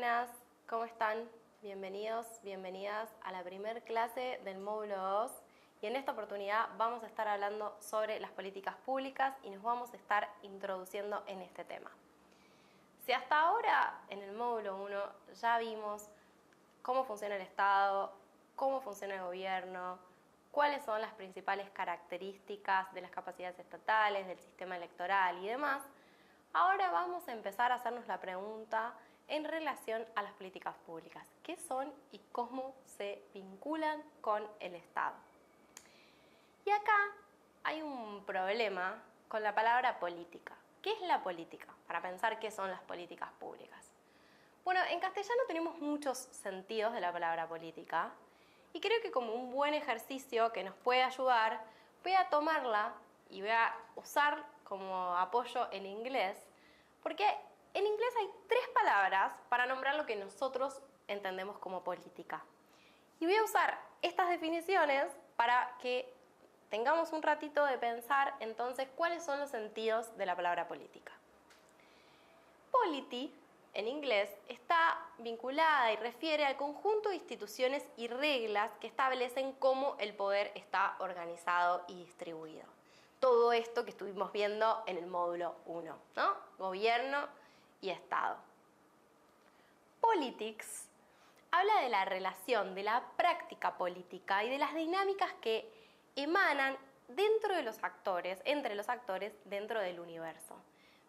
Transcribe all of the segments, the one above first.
buenas, ¿cómo están? Bienvenidos, bienvenidas a la primer clase del módulo 2 y en esta oportunidad vamos a estar hablando sobre las políticas públicas y nos vamos a estar introduciendo en este tema. Si hasta ahora en el módulo 1 ya vimos cómo funciona el Estado, cómo funciona el gobierno, cuáles son las principales características de las capacidades estatales, del sistema electoral y demás, ahora vamos a empezar a hacernos la pregunta en relación a las políticas públicas. ¿Qué son y cómo se vinculan con el Estado? Y acá hay un problema con la palabra política. ¿Qué es la política? Para pensar qué son las políticas públicas. Bueno, en castellano tenemos muchos sentidos de la palabra política y creo que como un buen ejercicio que nos puede ayudar, voy a tomarla y voy a usar como apoyo en inglés, porque en inglés hay 3 palabras para nombrar lo que nosotros entendemos como política. Y voy a usar estas definiciones para que tengamos un ratito de pensar entonces cuáles son los sentidos de la palabra política. Polity, en inglés, está vinculada y refiere al conjunto de instituciones y reglas que establecen cómo el poder está organizado y distribuido. Todo esto que estuvimos viendo en el módulo 1, ¿no? Gobierno y Estado. Politics habla de la relación, de la práctica política y de las dinámicas que emanan dentro de los actores, entre los actores dentro del universo.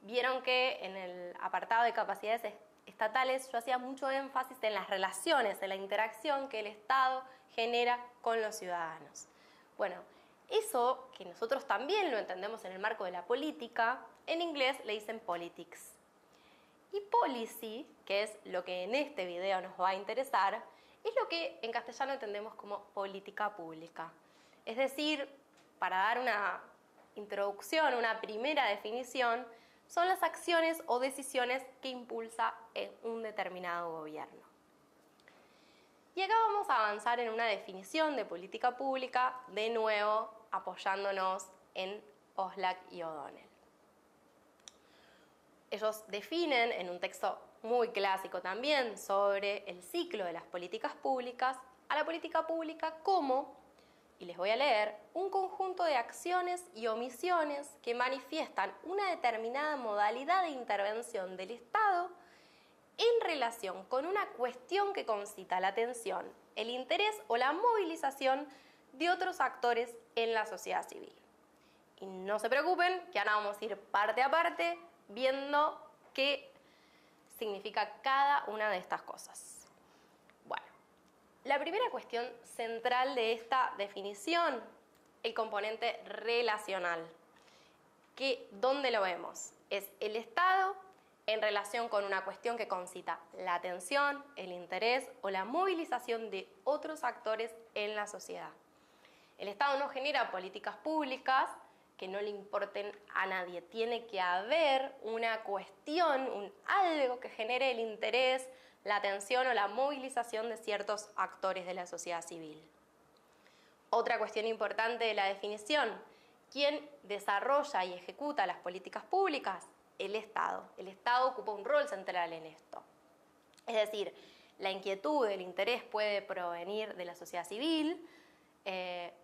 Vieron que en el apartado de capacidades estatales yo hacía mucho énfasis en las relaciones, en la interacción que el Estado genera con los ciudadanos. Bueno, eso que nosotros también lo entendemos en el marco de la política, en inglés le dicen politics. Y policy, que es lo que en este video nos va a interesar, es lo que en castellano entendemos como política pública. Es decir, para dar una introducción, una primera definición, son las acciones o decisiones que impulsa un determinado gobierno. Y acá vamos a avanzar en una definición de política pública, de nuevo apoyándonos en Oslac y O'Donnell. Ellos definen en un texto muy clásico también sobre el ciclo de las políticas públicas, a la política pública como, y les voy a leer, un conjunto de acciones y omisiones que manifiestan una determinada modalidad de intervención del Estado en relación con una cuestión que concita la atención, el interés o la movilización de otros actores en la sociedad civil. Y no se preocupen, que ahora vamos a ir parte a parte viendo qué significa cada una de estas cosas. Bueno, la primera cuestión central de esta definición, el componente relacional, que ¿dónde lo vemos? Es el Estado en relación con una cuestión que concita la atención, el interés o la movilización de otros actores en la sociedad. El Estado no genera políticas públicas que no le importen a nadie. Tiene que haber una cuestión, algo que genere el interés, la atención o la movilización de ciertos actores de la sociedad civil. Otra cuestión importante de la definición, ¿quién desarrolla y ejecuta las políticas públicas? El Estado. El Estado ocupa un rol central en esto. Es decir, la inquietud, el interés puede provenir de la sociedad civil,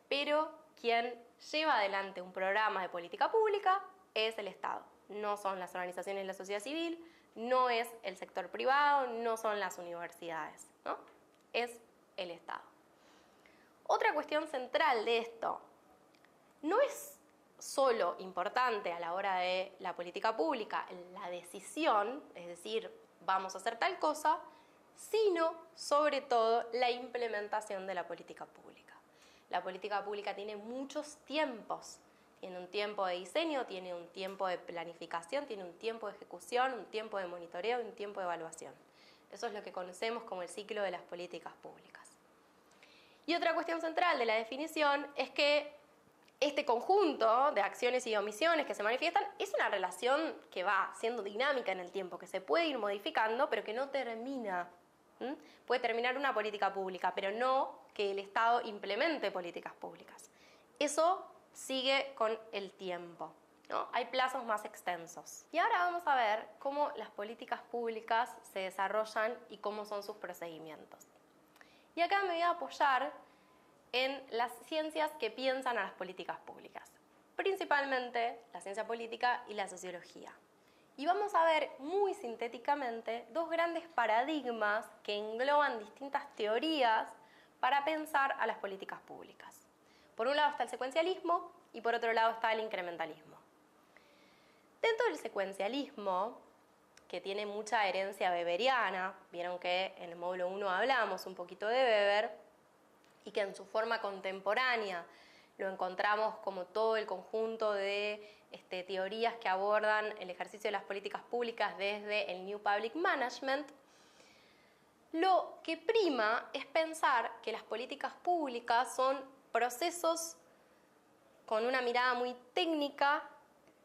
pero quien lleva adelante un programa de política pública es el Estado. No son las organizaciones de la sociedad civil, no es el sector privado, no son las universidades, ¿no? Es el Estado. Otra cuestión central de esto, no es solo importante a la hora de la política pública la decisión, es decir, vamos a hacer tal cosa, sino sobre todo la implementación de la política pública. La política pública tiene muchos tiempos. Tiene un tiempo de diseño, tiene un tiempo de planificación, tiene un tiempo de ejecución, un tiempo de monitoreo y un tiempo de evaluación. Eso es lo que conocemos como el ciclo de las políticas públicas. Y otra cuestión central de la definición es que este conjunto de acciones y omisiones que se manifiestan es una relación que va siendo dinámica en el tiempo, que se puede ir modificando, pero que no termina. Puede terminar una política pública, pero no que el Estado implemente políticas públicas. Eso sigue con el tiempo. ¿no? Hay plazos más extensos. Y ahora vamos a ver cómo las políticas públicas se desarrollan y cómo son sus procedimientos. Y acá me voy a apoyar en las ciencias que piensan a las políticas públicas, principalmente la ciencia política y la sociología. Y vamos a ver muy sintéticamente dos grandes paradigmas que engloban distintas teorías para pensar a las políticas públicas. Por un lado está el secuencialismo y por otro lado está el incrementalismo. Dentro del secuencialismo, que tiene mucha herencia weberiana, vieron que en el módulo 1 hablamos un poquito de Weber, y que en su forma contemporánea lo encontramos como todo el conjunto de teorías que abordan el ejercicio de las políticas públicas desde el New Public Management, lo que prima es pensar que las políticas públicas son procesos con una mirada muy técnica,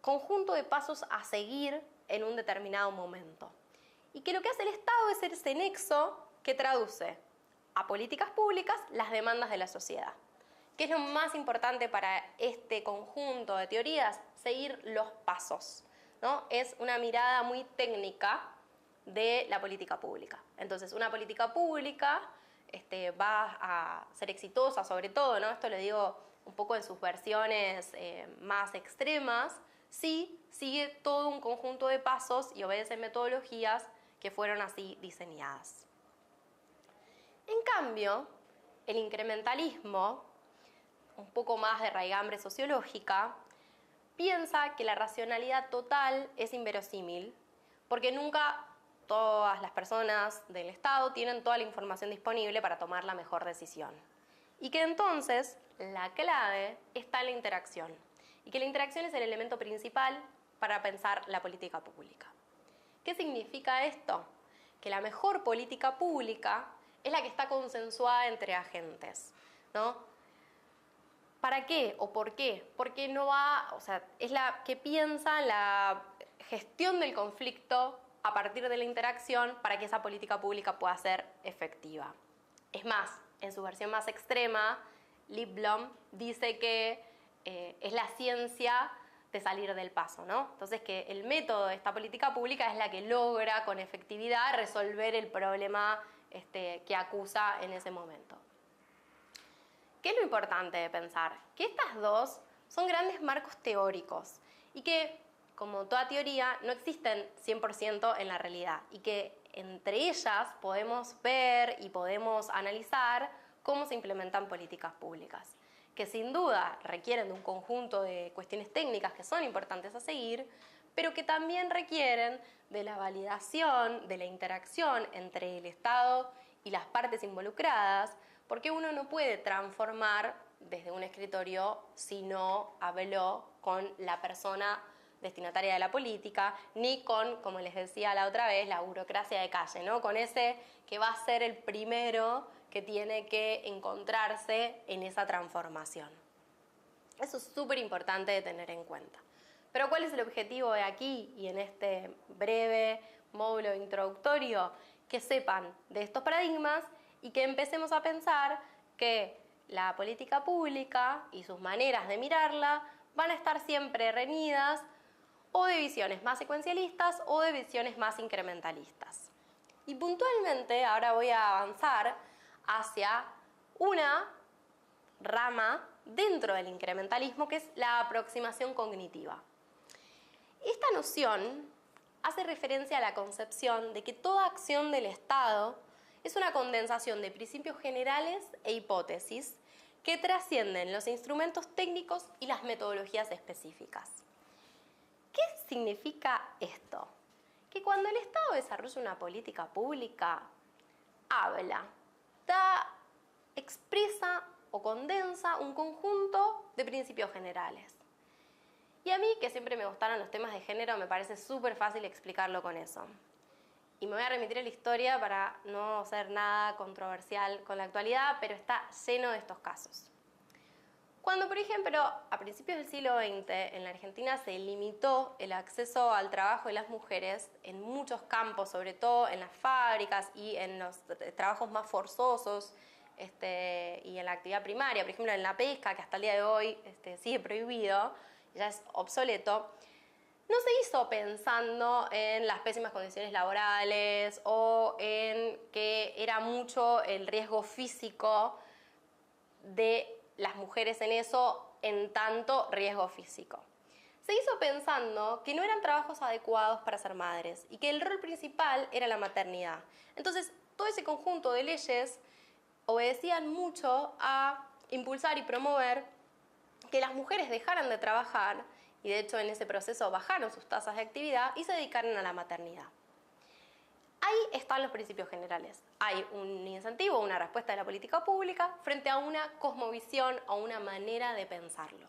conjunto de pasos a seguir en un determinado momento. Y que lo que hace el Estado es ser ese nexo que traduce a políticas públicas las demandas de la sociedad. ¿Qué es lo más importante para este conjunto de teorías? Seguir los pasos, ¿no? Es una mirada muy técnica de la política pública. Entonces, una política pública va a ser exitosa, sobre todo, ¿no? Esto lo digo un poco en sus versiones más extremas, si sigue todo un conjunto de pasos y obedece metodologías que fueron así diseñadas. En cambio, el incrementalismo, un poco más de raigambre sociológica, piensa que la racionalidad total es inverosímil, porque nunca todas las personas del Estado tienen toda la información disponible para tomar la mejor decisión. Y que entonces la clave está en la interacción, y que la interacción es el elemento principal para pensar la política pública. ¿Qué significa esto? Que la mejor política pública es la que está consensuada entre agentes, ¿no? ¿Para qué o por qué? Porque no va, es la que piensa en la gestión del conflicto a partir de la interacción para que esa política pública pueda ser efectiva. Es más, en su versión más extrema, Lippblom dice que es la ciencia de salir del paso, ¿no? Entonces, que el método de esta política pública es la que logra con efectividad resolver el problema que acusa en ese momento. ¿Qué es lo importante de pensar? Que estas dos son grandes marcos teóricos y que, como toda teoría, no existen 100% en la realidad y que entre ellas podemos ver y podemos analizar cómo se implementan políticas públicas, que sin duda requieren de un conjunto de cuestiones técnicas que son importantes a seguir, pero que también requieren de la validación, de la interacción entre el Estado y las partes involucradas, porque uno no puede transformar desde un escritorio si no habló con la persona destinataria de la política, ni con, como les decía la otra vez, la burocracia de calle, ¿no? Con ese que va a ser el primero que tiene que encontrarse en esa transformación. Eso es súper importante de tener en cuenta. Pero ¿cuál es el objetivo de aquí y en este breve módulo introductorio? Que sepan de estos paradigmas y que empecemos a pensar que la política pública y sus maneras de mirarla van a estar siempre reñidas o de visiones más secuencialistas o de visiones más incrementalistas. Y puntualmente ahora voy a avanzar hacia una rama dentro del incrementalismo que es la aproximación cognitiva. Esta noción hace referencia a la concepción de que toda acción del Estado es una condensación de principios generales e hipótesis que trascienden los instrumentos técnicos y las metodologías específicas. ¿Qué significa esto? Que cuando el Estado desarrolla una política pública, habla, expresa o condensa un conjunto de principios generales. Y a mí, que siempre me gustaron los temas de género, me parece súper fácil explicarlo con eso. Y me voy a remitir a la historia para no ser nada controversial con la actualidad, pero está lleno de estos casos. Cuando, por ejemplo, a principios del siglo XX en la Argentina se limitó el acceso al trabajo de las mujeres en muchos campos, sobre todo en las fábricas y en los trabajos más forzosos y en la actividad primaria, por ejemplo en la pesca, que hasta el día de hoy sigue prohibido, ya es obsoleto, no se hizo pensando en las pésimas condiciones laborales o en que era mucho el riesgo físico de las mujeres en eso, en tanto riesgo físico. Se hizo pensando que no eran trabajos adecuados para ser madres y que el rol principal era la maternidad. Entonces, todo ese conjunto de leyes obedecían mucho a impulsar y promover que las mujeres dejaran de trabajar, y de hecho en ese proceso bajaron sus tasas de actividad y se dedicaron a la maternidad. Ahí están los principios generales. Hay un incentivo, una respuesta de la política pública frente a una cosmovisión o una manera de pensarlo.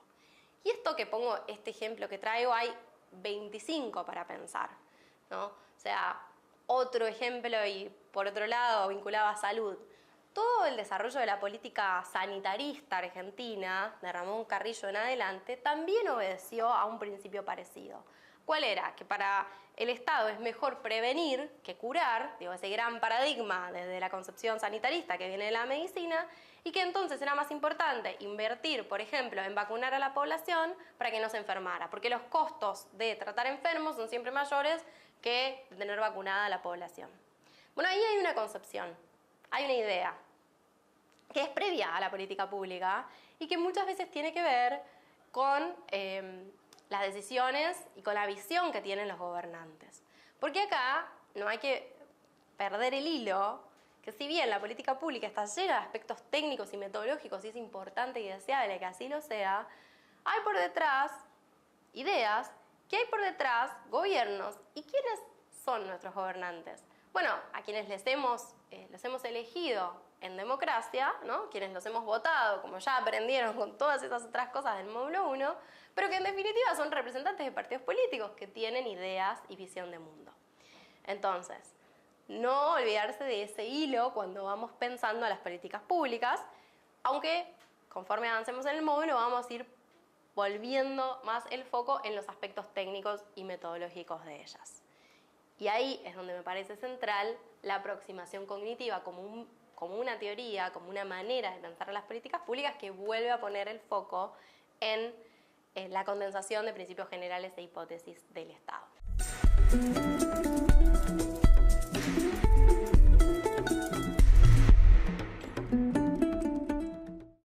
Y esto que pongo, este ejemplo que traigo, hay 25 para pensar, ¿no? O sea, otro ejemplo y por otro lado vinculado a salud. Todo el desarrollo de la política sanitarista argentina, de Ramón Carrillo en adelante, también obedeció a un principio parecido. ¿Cuál era? Que para el Estado es mejor prevenir que curar, digo, ese gran paradigma desde la concepción sanitarista que viene de la medicina, y que entonces era más importante invertir, por ejemplo, en vacunar a la población para que no se enfermara, porque los costos de tratar enfermos son siempre mayores que tener vacunada a la población. Bueno, ahí hay una concepción, hay una idea que es previa a la política pública y que muchas veces tiene que ver con las decisiones y con la visión que tienen los gobernantes. Porque acá no hay que perder el hilo, que si bien la política pública está llena de aspectos técnicos y metodológicos y es importante y deseable que así lo sea, hay por detrás ideas, que hay por detrás gobiernos. ¿Y quiénes son nuestros gobernantes? Bueno, a quienes los hemos elegido en democracia, ¿no? Quienes los hemos votado, como ya aprendieron con todas esas otras cosas del módulo 1, pero que en definitiva son representantes de partidos políticos que tienen ideas y visión de mundo. Entonces, no olvidarse de ese hilo cuando vamos pensando a las políticas públicas, aunque conforme avancemos en el módulo vamos a ir volviendo más el foco en los aspectos técnicos y metodológicos de ellas. Y ahí es donde me parece central la aproximación cognitiva como una teoría, como una manera de pensar las políticas públicas que vuelve a poner el foco en la condensación de principios generales e hipótesis del Estado.